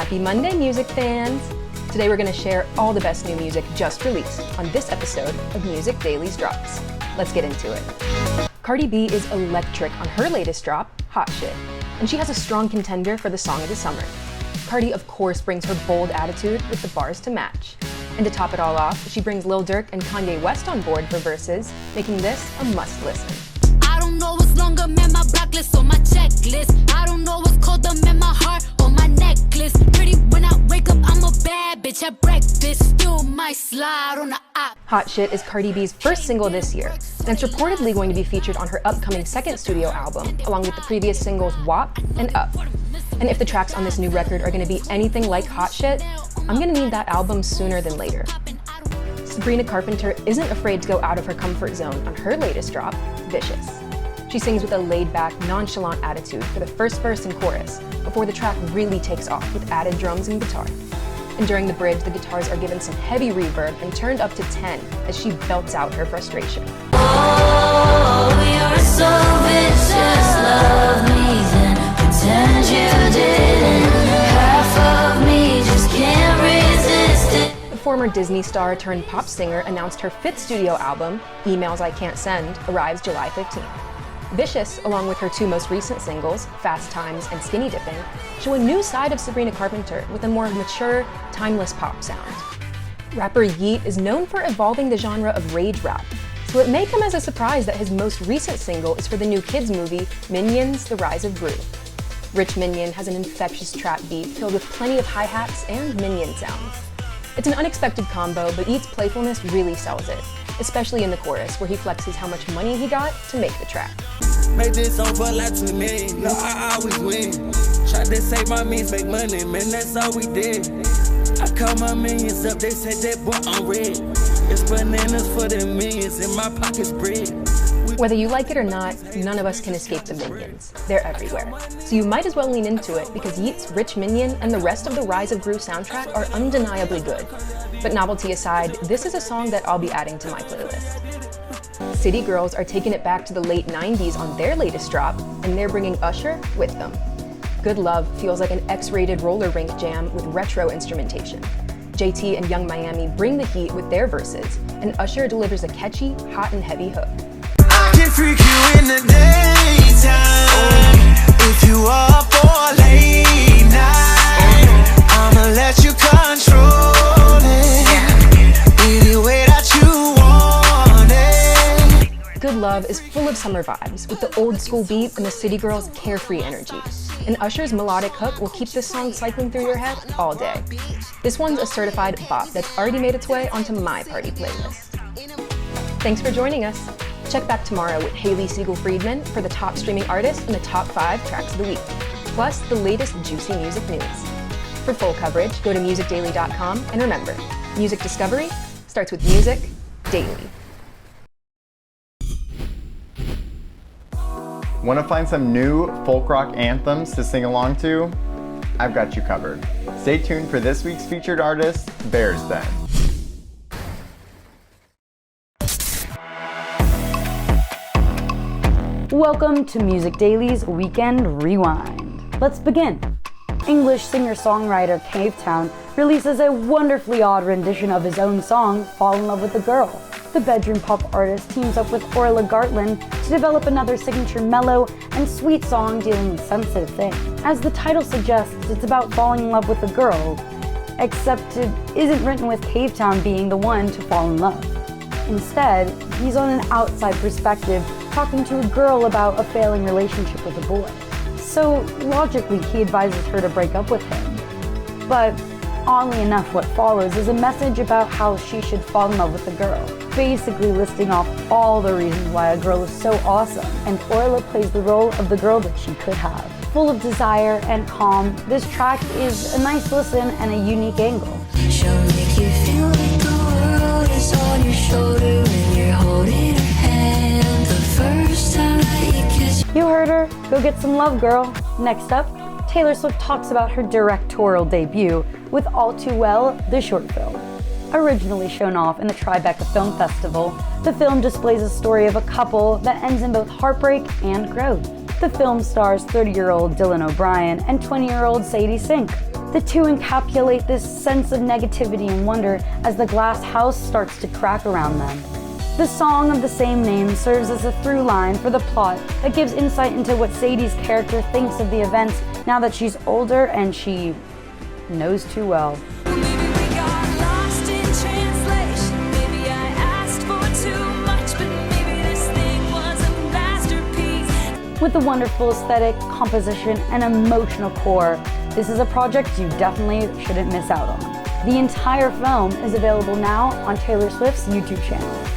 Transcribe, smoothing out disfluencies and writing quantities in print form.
Happy Monday, music fans! Today we're going to share all the best new music just released on this episode of Music Daily's Drops. Let's get into it. Cardi B is electric on her latest drop, Hot Shit, and she has a strong contender for the Song of the Summer. Cardi, of course, brings her bold attitude with the bars to match. And to top it all off, she brings Lil Durk and Kanye West on board for verses, making this a must-listen. I don't know what's longer, man, my blacklist on my checklist. I don't know what's colder, man, my heart on my necklace. Pretty when I wake up, I'm a bad bitch at breakfast. Still might slide on the op. Hot Shit is Cardi B's first single this year, and it's reportedly going to be featured on her upcoming second studio album, along with the previous singles WAP and Up. And if the tracks on this new record are going to be anything like Hot Shit, I'm going to need that album sooner than later. Sabrina Carpenter isn't afraid to go out of her comfort zone on her latest drop, Vicious. She sings with a laid-back, nonchalant attitude for the first verse and chorus, before the track really takes off with added drums and guitar. And during the bridge, the guitars are given some heavy reverb and turned up to 10 as she belts out her frustration. Oh, you're so vicious, love me then pretend you didn't. Half of me just can't resist it. The former Disney star turned pop singer announced her fifth studio album, Emails I Can't Send, arrives July 15th. Vicious, along with her two most recent singles, Fast Times and Skinny Dipping, show a new side of Sabrina Carpenter with a more mature, timeless pop sound. Rapper Yeat is known for evolving the genre of rage rap, so it may come as a surprise that his most recent single is for the new kids movie, Minions: The Rise of Gru. Rich Minion has an infectious trap beat filled with plenty of hi-hats and Minion sounds. It's an unexpected combo, but Yeat's playfulness really sells it, especially in the chorus, where he flexes how much money he got to make the track. Made this song for like 2 million, no, I always win. Tried to save my means, make money, man, that's all we did. I call my millions up, they said that boy I'm red. It's bananas for the millions, in my pocket's bread. Whether you like it or not, none of us can escape the Minions. They're everywhere. So you might as well lean into it, because Yeat's Rich Minion and the rest of the Rise of Gru soundtrack are undeniably good. But novelty aside, this is a song that I'll be adding to my playlist. City Girls are taking it back to the late 90s on their latest drop, and they're bringing Usher with them. Good Love feels like an X-rated roller rink jam with retro instrumentation. JT and Young Miami bring the heat with their verses, and Usher delivers a catchy, hot and heavy hook. I can freak you in the daytime. If you up all late night, I'ma let you control it any way that you want it. Good Love is full of summer vibes, with the old school beat and the City Girls' carefree energy. And Usher's melodic hook will keep this song cycling through your head all day. This one's a certified bop that's already made its way onto my party playlist. Thanks for joining us. Check back tomorrow with Haley Siegel Friedman for the top streaming artists and the top 5 tracks of the week, plus the latest juicy music news. For full coverage, go to musicdaily.com, and remember, music discovery starts with Music Daily. Want to find some new folk rock anthems to sing along to? I've got you covered. Stay tuned for this week's featured artist, Bears Den. Welcome to Music Daily's Weekend Rewind. Let's begin. English singer-songwriter Cavetown releases a wonderfully odd rendition of his own song, Fall in Love with a Girl. The bedroom pop artist teams up with Orla Gartland to develop another signature mellow and sweet song dealing with sensitive things. As the title suggests, it's about falling in love with a girl, except it isn't written with Cavetown being the one to fall in love. Instead, he's on an outside perspective, talking to a girl about a failing relationship with a boy. So, logically, he advises her to break up with him. But, oddly enough, what follows is a message about how she should fall in love with a girl, basically listing off all the reasons why a girl is so awesome, and Orla plays the role of the girl that she could have. Full of desire and calm, this track is a nice listen and a unique angle. She'll make you feel like the world is on your shoulder when you're holding her hand. The first time that you kiss. You heard her. Go get some love, girl. Next up, Taylor Swift talks about her directorial debut with All Too Well, the short film. Originally shown off in the Tribeca Film Festival, the film displays a story of a couple that ends in both heartbreak and growth. The film stars 30-year-old Dylan O'Brien and 20-year-old Sadie Sink. The The two encapsulate this sense of negativity and wonder as the glass house starts to crack around them. The song of the same name serves as a through line for the plot that gives insight into what Sadie's character thinks of the events now that she's older and she knows too well. Maybe we got lost in translation. Maybe I asked for too much, but maybe this thing was a masterpiece. With a wonderful aesthetic, composition, and emotional core, this is a project you definitely shouldn't miss out on. The entire film is available now on Taylor Swift's YouTube channel.